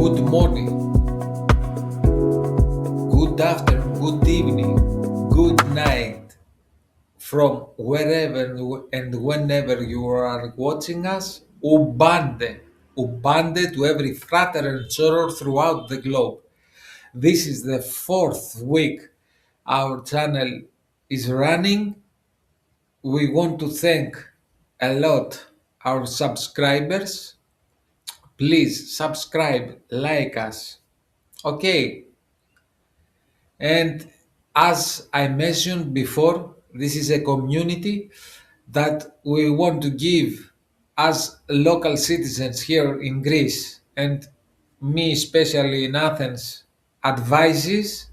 Good morning, good afternoon, good evening, good night from wherever and whenever you are watching us. UMBANDE, UMBANDE to every frater and soror throughout the globe. This is the fourth week our channel is running. We want to thank a lot our subscribers. Please subscribe, like us. Okay. And as I mentioned before, this is a community that we want to give as local citizens here in Greece, and me especially in Athens, advices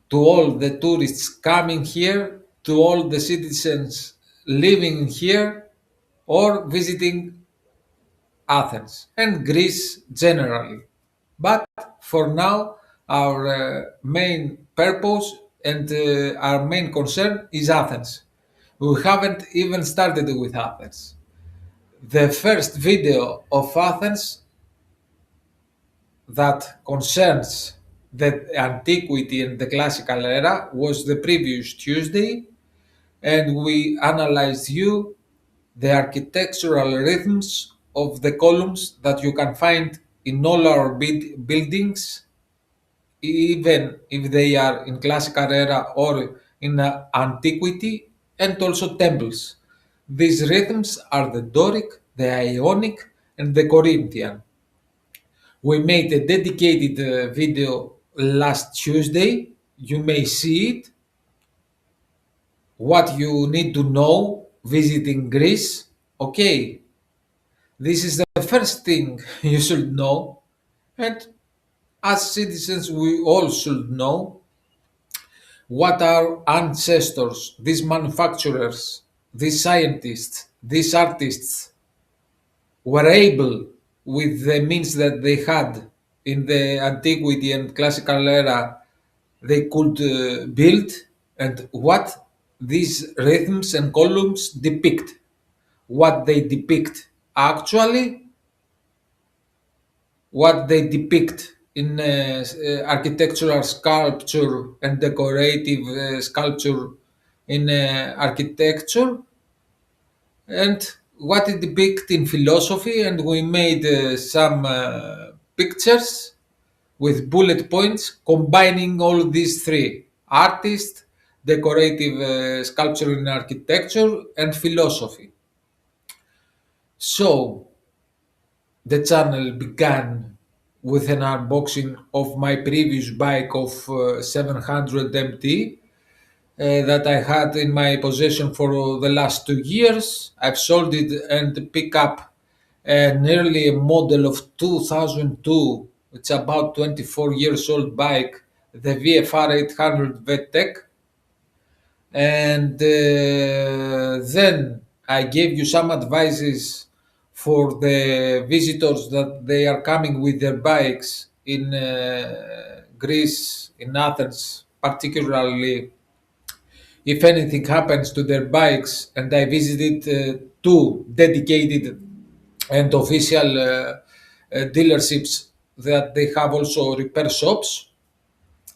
to all the tourists coming here, to all the citizens living here or visiting Athens and Greece generally. But for now, our main purpose and our main concern is Athens. We haven't even started with Athens. The first video of Athens that concerns the antiquity and the classical era was the previous Tuesday, and we analyzed the architectural rhythms of the columns that you can find in all our buildings, even if they are in classical era or in antiquity, and also temples. These rhythms are the Doric, the Ionic, and the Corinthian. We made a dedicated video last Tuesday. You may see it. What you need to know visiting Greece. Okay, this is the first thing you should know, and as citizens we all should know what our ancestors, these manufacturers, these scientists, these artists were able, with the means that they had in the antiquity and classical era, they could build, and what these rhythms and columns depict, what they depict actually, what they depict in architectural sculpture and decorative sculpture in architecture, and what it depicts in philosophy. And we made some pictures with bullet points combining all these three: artist, decorative sculpture in architecture, and philosophy. So the channel began with an unboxing of my previous bike of 700 MT that I had in my possession for the last 2 years. I've sold it and pick up an early model of 2002. It's about 24 years old bike, the VFR 800 VTEC. And then I gave you some advices for the visitors that they are coming with their bikes in Greece, in Athens, particularly if anything happens to their bikes. And I visited two dedicated and official dealerships that they have also repair shops.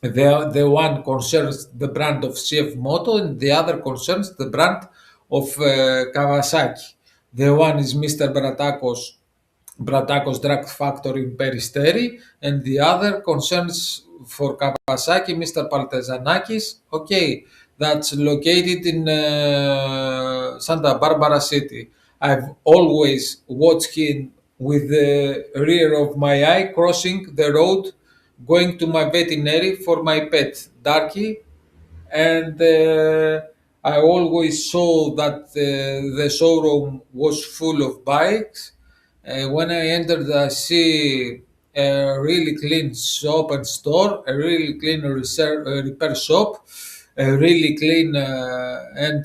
The one concerns the brand of CF Moto, and the other concerns the brand of Kawasaki. The one is Mr. Bratakos Drag Factory in Peristeri, and the other concerns for Kawasaki Mr. Paltezanakis. Okay, that's located in Santa Barbara City. I've always watched him with the rear of my eye crossing the road, going to my veterinary for my pet, Darky, and I always saw that the showroom was full of bikes. When I entered, I see a really clean shop and store, a really clean repair shop, a really clean and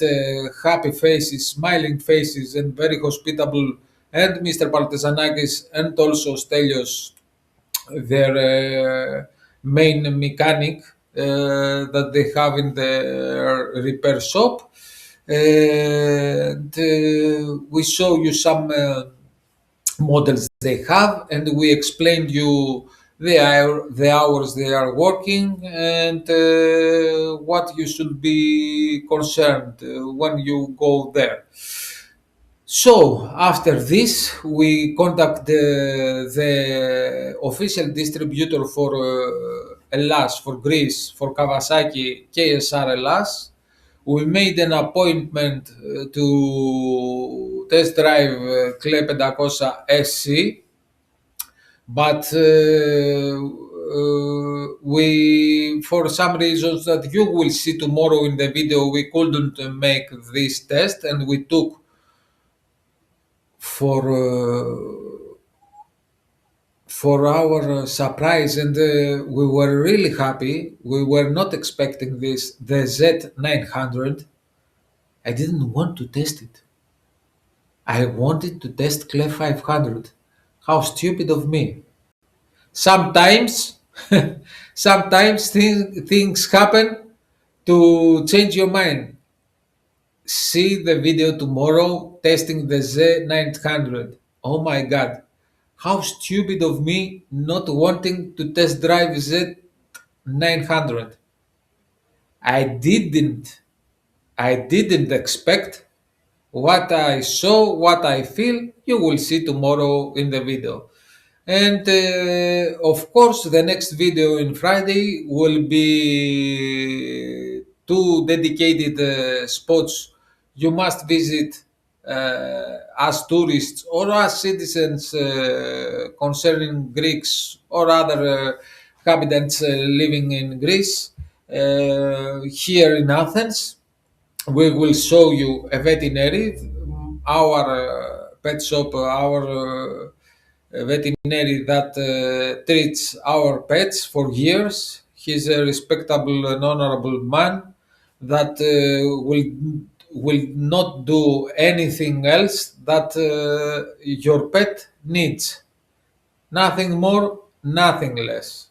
happy faces, smiling faces, and very hospitable. And Mr. Paltezanakis and also Stelios, their main mechanic that they have in the repair shop. And we show you some models they have, and we explained you the hours they are working, and what you should be concerned when you go there. So after this, we contact the official distributor for Hellas, for Greece, for Kawasaki, KSR Hellas. We made an appointment to test drive Clay 500 SC, but we, for some reasons that you will see tomorrow in the video, we couldn't make this test, and we took for our surprise, and we were really happy. We were not expecting this. The Z900. I didn't want to test it. I wanted to test Clay 500. How stupid of me. Sometimes, sometimes things happen to change your mind. See the video tomorrow testing the Z900. Oh my god. How stupid of me not wanting to test drive Z900. I didn't expect what I saw, what I feel. You will see tomorrow in the video. And of course, the next video in Friday will be two dedicated spots you must visit as tourists or as citizens concerning Greeks or other inhabitants living in Greece here in Athens. We will show you a veterinary, our pet shop, our veterinary that treats our pets for years. He's a respectable and honorable man that will not do anything else that your pet needs. Nothing more, nothing less.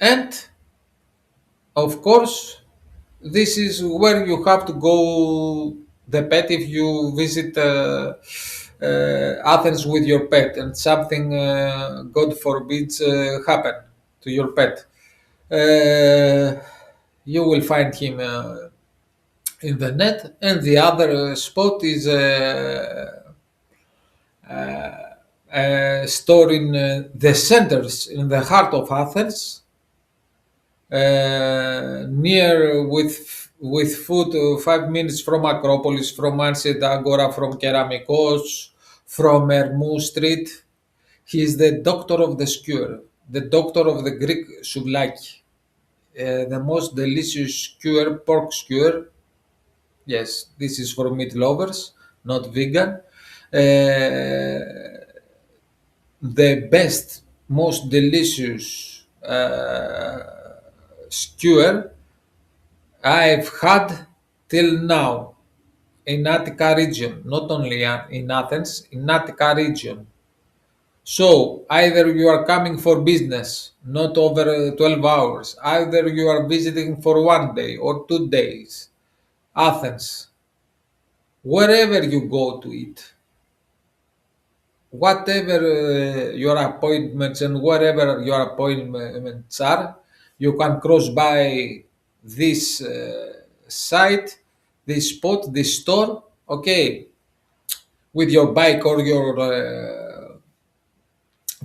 And of course, this is where you have to go the pet if you visit Athens with your pet and something, God forbids, happen to your pet. You will find him in the net. And the other spot is a store in the centers, in the heart of Athens, near with food 5 minutes from Acropolis, from Anset Agora, from Keramikos, from Ermou Street. He is the doctor of the skewer, the doctor of the Greek souvlaki, the most delicious skewer, pork skewer. Yes, this is for meat lovers, not vegan. The best, most delicious skewer I've had till now in Attica region, not only in Athens, in Attica region. So either you are coming for business, not over 12 hours, either you are visiting for 1 day or 2 days, Athens, wherever you go to eat, whatever your appointments and wherever your appointments are, you can cross by this site, this spot, this store, okay, with your bike or your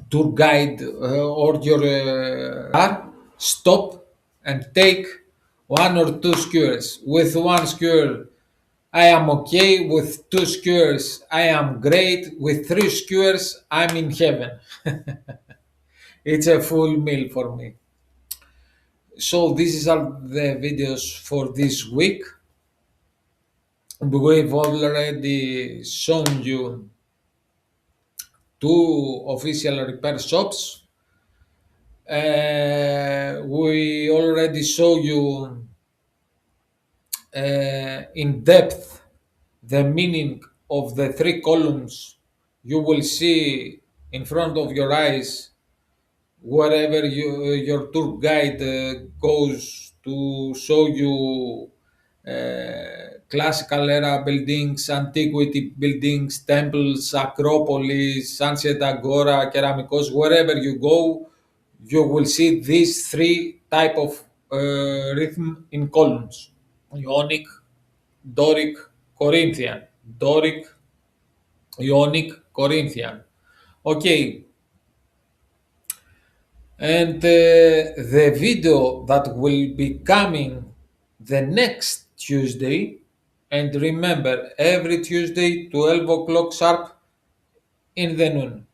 tour guide or your car. Stop and take 1 or 2 skewers. With 1 skewer I am okay, with 2 skewers I am great, with 3 skewers I'm in heaven. It's a full meal for me. So this is all the videos for this week. We've already shown you 2 official repair shops. We already show you in depth the meaning of the 3 columns you will see in front of your eyes wherever your tour guide goes to show you classical era buildings, antiquity buildings, temples, Acropolis, ancient agora, Keramikos, wherever you go, you will see these three type of rhythm in columns: Ionic, Doric, Corinthian. Doric, Ionic, Corinthian. Okay, and the video that will be coming the next Tuesday, and remember, every Tuesday, 12 o'clock sharp in the noon.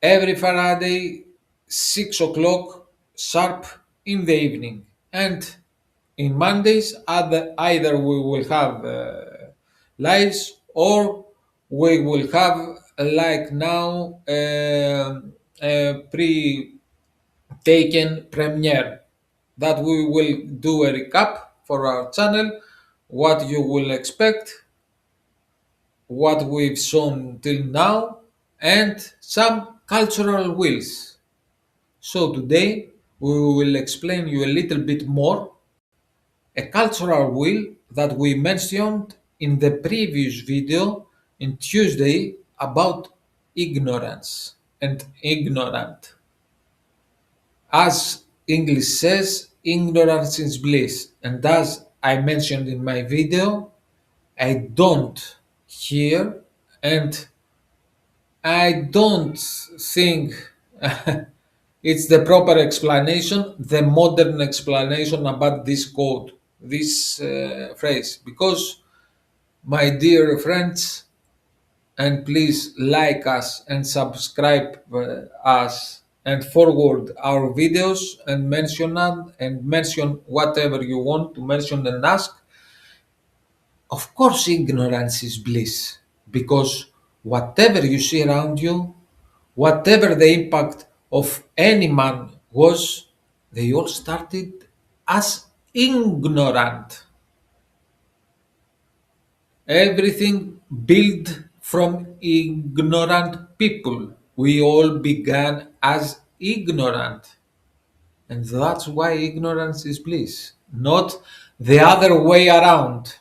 Every Friday, 6 o'clock sharp in the evening. And in Mondays, either we will have lives or we will have, like now, a pre-taken premiere that we will do a recap for our channel, what you will expect, what we've shown till now, and some cultural wheels. So today we will explain you a little bit more a cultural wheel that we mentioned in the previous video in Tuesday about ignorance and ignorant. As English says, ignorance is bliss. And as I mentioned in my video, I don't hear and I don't think it's the proper explanation, the modern explanation about this code, this phrase. Because, my dear friends, and please like us and subscribe us and forward our videos and mention whatever you want to mention and ask. Of course, ignorance is bliss, because whatever you see around you, whatever the impact of any man was, they all started as ignorant. Everything built from ignorant people. We all began as ignorant. And that's why ignorance is bliss, not the other way around.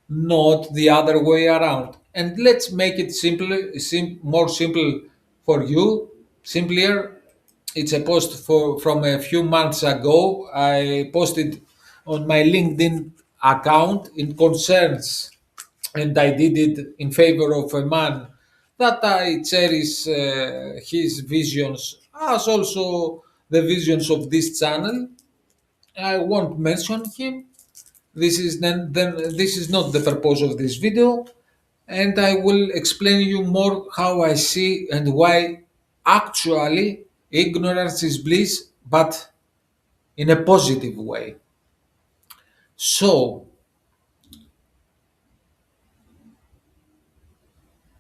Not the other way around. And let's make it more simple for you, simpler. It's a post from a few months ago. I posted on my LinkedIn account in concerns, and I did it in favor of a man that I cherish his visions, as also the visions of this channel. I won't mention him. This is not the purpose of this video, and I will explain you more how I see and why actually ignorance is bliss, but in a positive way. So,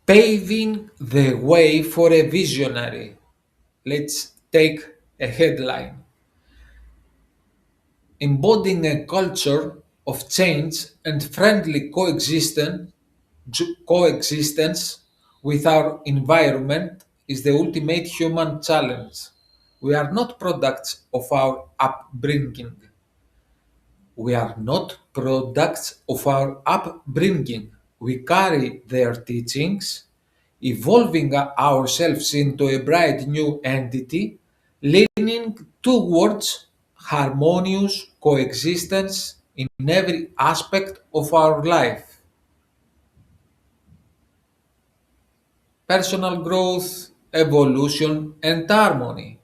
paving the way for a visionary. Let's take a headline. Embodying a culture of change and friendly coexistence with our environment is the ultimate human challenge. We are not products of our upbringing. We are not products of our upbringing. We carry their teachings, evolving ourselves into a bright new entity, leaning towards harmonious coexistence in every aspect of our life. Personal growth, evolution, and harmony.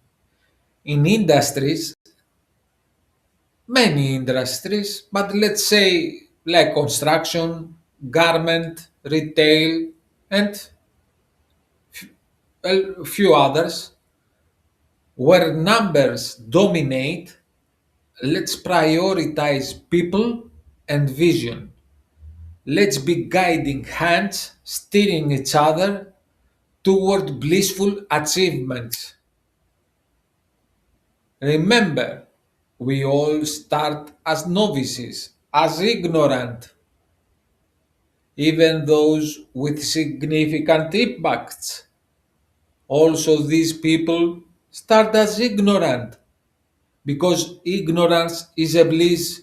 In industries, many industries, but let's say like construction, garment, retail, and a few others, where numbers dominate, let's prioritize people and vision. Let's be guiding hands, steering each other toward blissful achievements. Remember, we all start as novices, as ignorant, even those with significant impacts. Also, these people start as ignorant, because ignorance is a bliss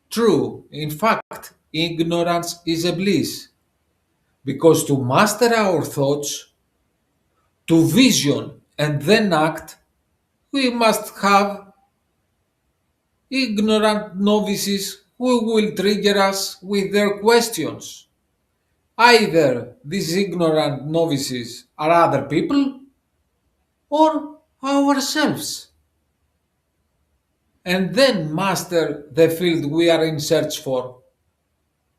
True, in fact, ignorance is a bliss, because to master our thoughts, to vision and then act, we must have ignorant novices who will trigger us with their questions. Either these ignorant novices are other people or ourselves, and then master the field we are in search for.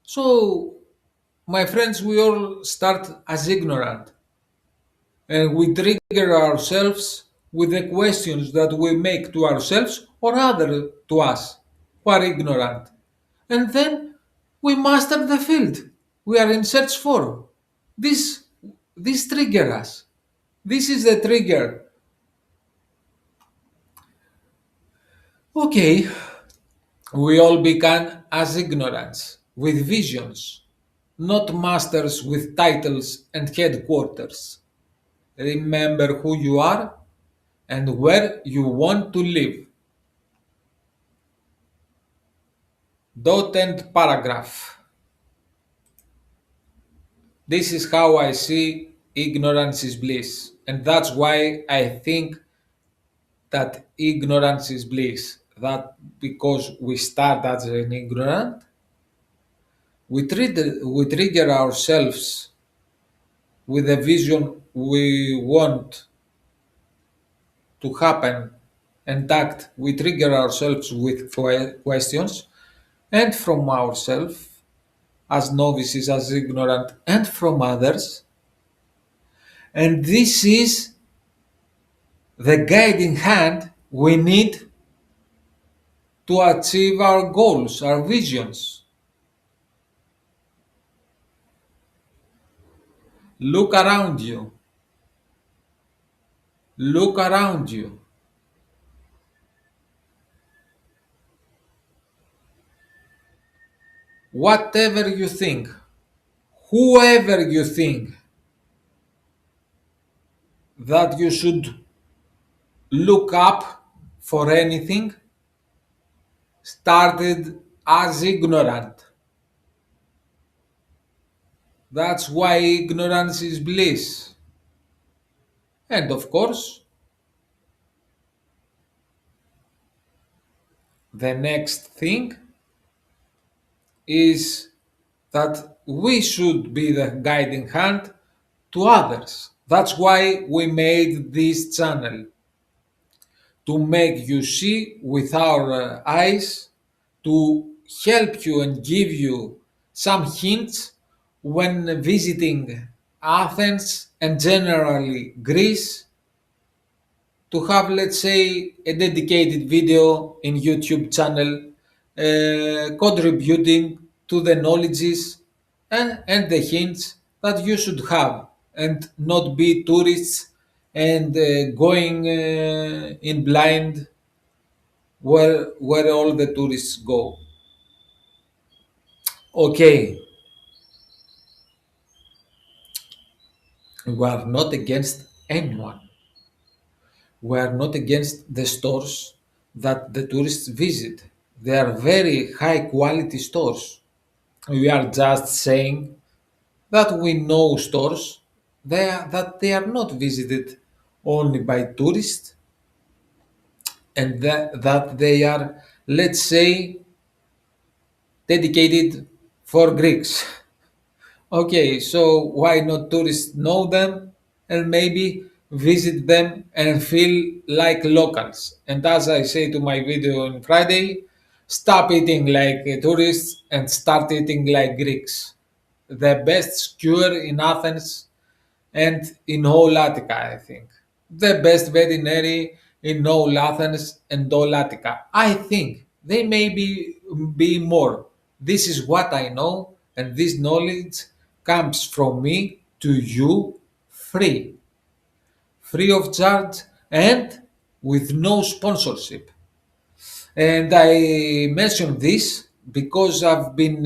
So, my friends, we all start as ignorant, and we trigger ourselves with the questions that we make to ourselves or other to us who are ignorant. And then we master the field we are in search for. This, this trigger us. This is the trigger. Okay, we all began as ignorants with visions, not masters with titles and headquarters. Remember who you are and where you want to live. Dot end paragraph. This is how I see ignorance is bliss, and that's why I think that ignorance is bliss. That because we start as an ignorant, we trigger ourselves with a vision we want to happen and act. We trigger ourselves with questions, and from ourselves as novices, as ignorant, and from others. And this is the guiding hand we need to achieve our goals, our visions. Look around you. Look around you. Whatever you think, whoever you think that you should look up for anything, started as ignorant. That's why ignorance is bliss. And of course, the next thing is that we should be the guiding hand to others. That's why we made this channel, to make you see with our eyes, to help you and give you some hints when visiting Athens and generally Greece, to have, let's say, a dedicated video in YouTube channel contributing to the knowledges and the hints that you should have, and not be tourists and going in blind where all the tourists go. Okay, we are not against anyone. We are not against the stores that the tourists visit. They are very high quality stores. We are just saying that we know stores that they are not visited only by tourists, and that they are, let's say, dedicated for Greeks. Okay, so why not tourists know them and maybe visit them and feel like locals? And as I say to my video on Friday, stop eating like tourists and start eating like Greeks. The best skewer in Athens and in all Attica, I think. The best veterinary in all Athens and all Attica. I think they may be more. This is what I know, and this knowledge comes from me to you free. Free of charge and with no sponsorship. And I mention this because I've been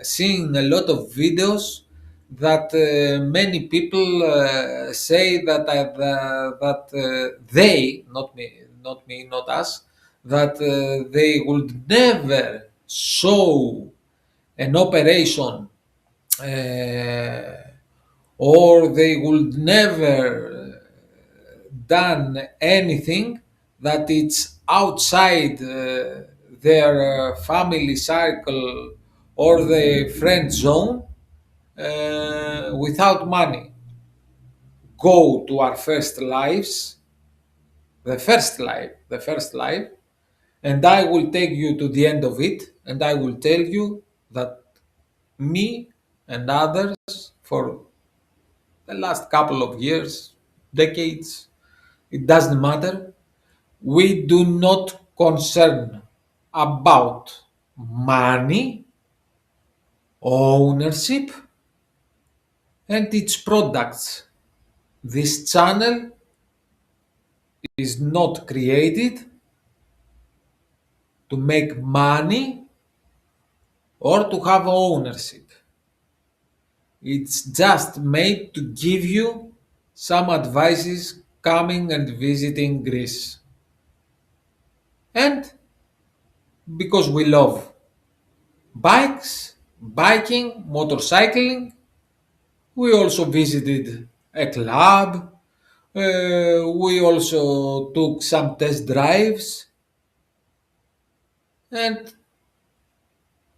seeing a lot of videos that many people say that they, not me, not us, that they would never show an operation, uh, or they would never done anything that it's outside their family circle or the friend zone, without money. Go to our first lives, the first life, and I will take you to the end of it, and I will tell you that me and others for the last couple of years, decades, it doesn't matter, we do not concern about money, ownership, and its products. This channel is not created to make money or to have ownership. It's just made to give you some advices coming and visiting Greece. And because we love bikes, biking, motorcycling, we also visited a club. We also took some test drives, and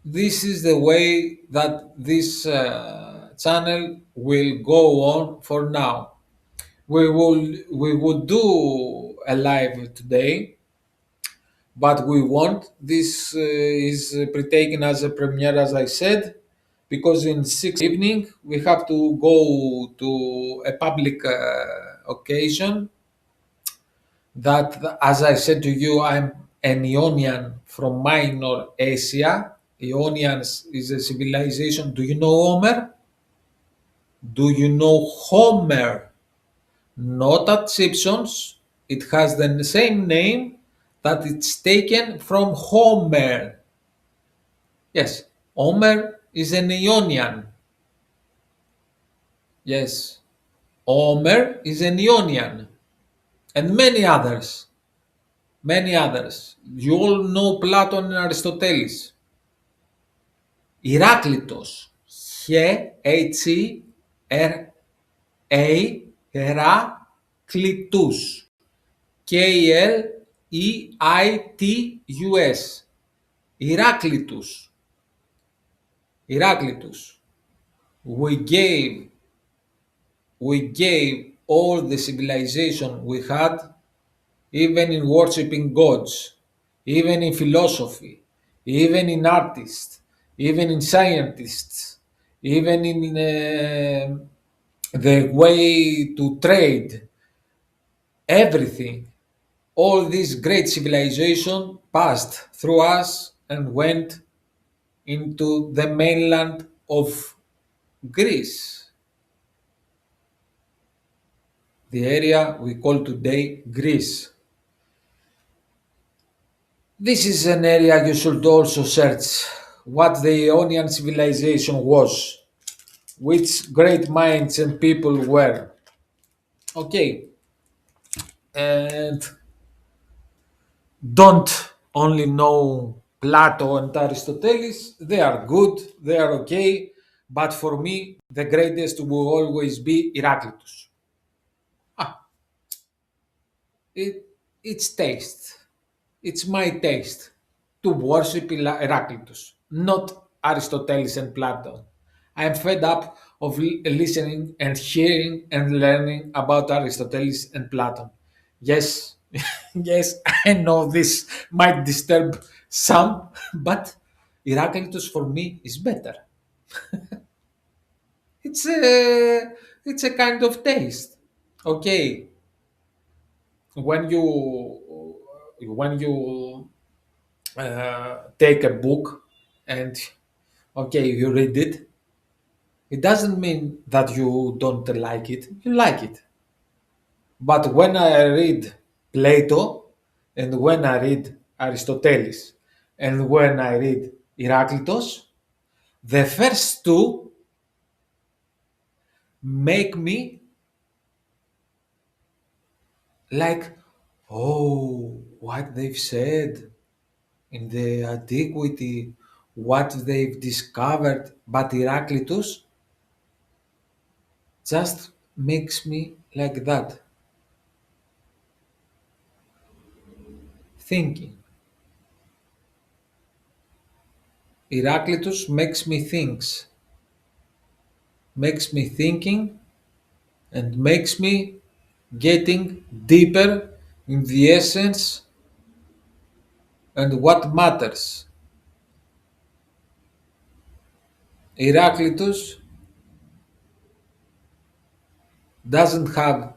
this is the way that this channel will go on for now. We will do a live today, but we won't. This is pre-taken as a premiere, as I said, because in 6 evening we have to go to a public occasion. That, as I said to you, I'm an Ionian from Minor Asia. Ionians is a civilization. Do you know Homer? Do you know Homer? Not at Simpsons. It has the same name that it's taken from Homer. Yes, Homer is an Ionian. Yes, Homer is an Ionian. And many others. Many others. You all know Plato and Aristoteles. Heraclitus. Heraclitus. Kleitus. Heraclitus. Heraclitus. We gave all the civilization we had, even in worshipping gods, even in philosophy, even in artists, even in scientists, even in the way to trade, everything. All this great civilization passed through us and went into the mainland of Greece, the area we call today Greece. This is an area you should also search what the Ionian civilization was, which great minds and people were. Okay, and don't only know Plato and Aristoteles, they are good, they are okay, but for me, the greatest will always be Heraclitus. Ah, it, it's taste. It's my taste to worship Heraclitus, not Aristoteles and Plato. I am fed up of listening and hearing and learning about Aristoteles and Plato. Yes, yes, I know this might disturb some, but Heraclitus for me is better. It's a it's a kind of taste. Okay, when you take a book and okay, you read it, it doesn't mean that you don't like it. You like it. But when I read Plato and when I read Aristoteles and when I read Heraclitus, the first two make me like, oh, what they've said in the antiquity. what they've discovered, but Heraclitus just makes me like that, thinking. Heraclitus makes me thinking, and makes me getting deeper in the essence and what matters. Heraclitus doesn't have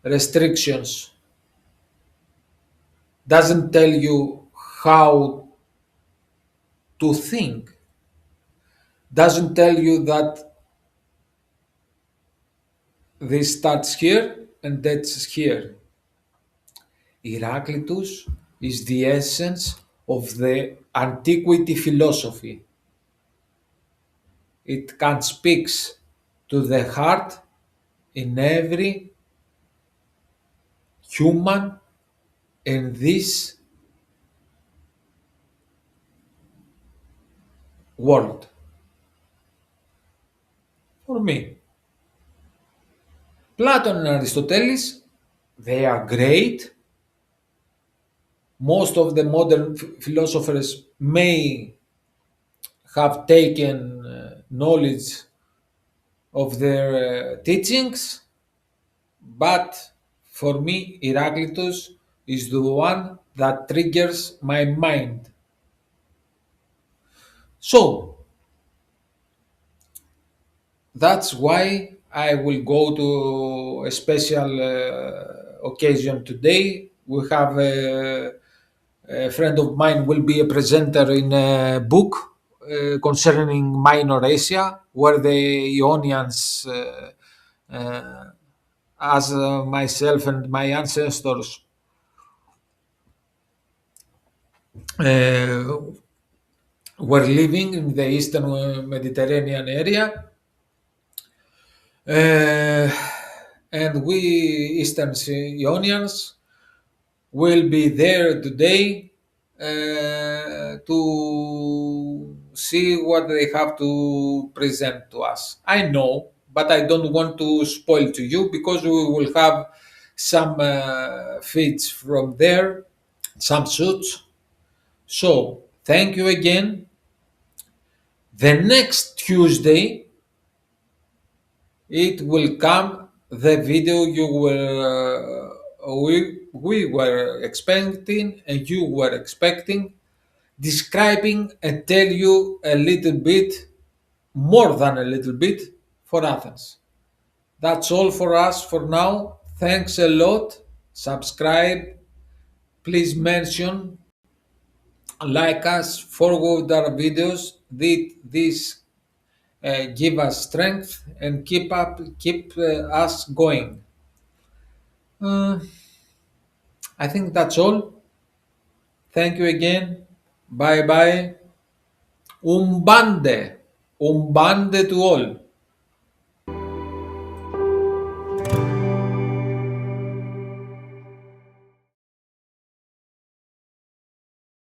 restrictions, doesn't tell you how to think, doesn't tell you that this starts here and that's here. Heraclitus is the essence of the antiquity philosophy. It can speak to the heart in every human in this world. For me, Plato and Aristoteles, they are great. Most of the modern philosophers may have taken knowledge of their teachings, but for me, Heraclitus is the one that triggers my mind. So that's why I will go to a special occasion today. We have a friend of mine will be a presenter in a book concerning Minor Asia, where the Ionians, as myself and my ancestors, uh, were living in the Eastern Mediterranean area. And we Eastern Ionians will be there today to see what they have to present to us. I know, but I don't want to spoil to you because we will have some feeds from there, some shoots. So, thank you again. The next Tuesday, it will come the video you were we were expecting and you were expecting, describing and tell you a little bit, more than a little bit, for Athens. That's all for us for now. Thanks a lot. Subscribe. Please mention, like us, forward our videos. This give us strength and keep us going. Uh, I think that's all. Thank you again. Bye bye. Umbande. Umbande to all.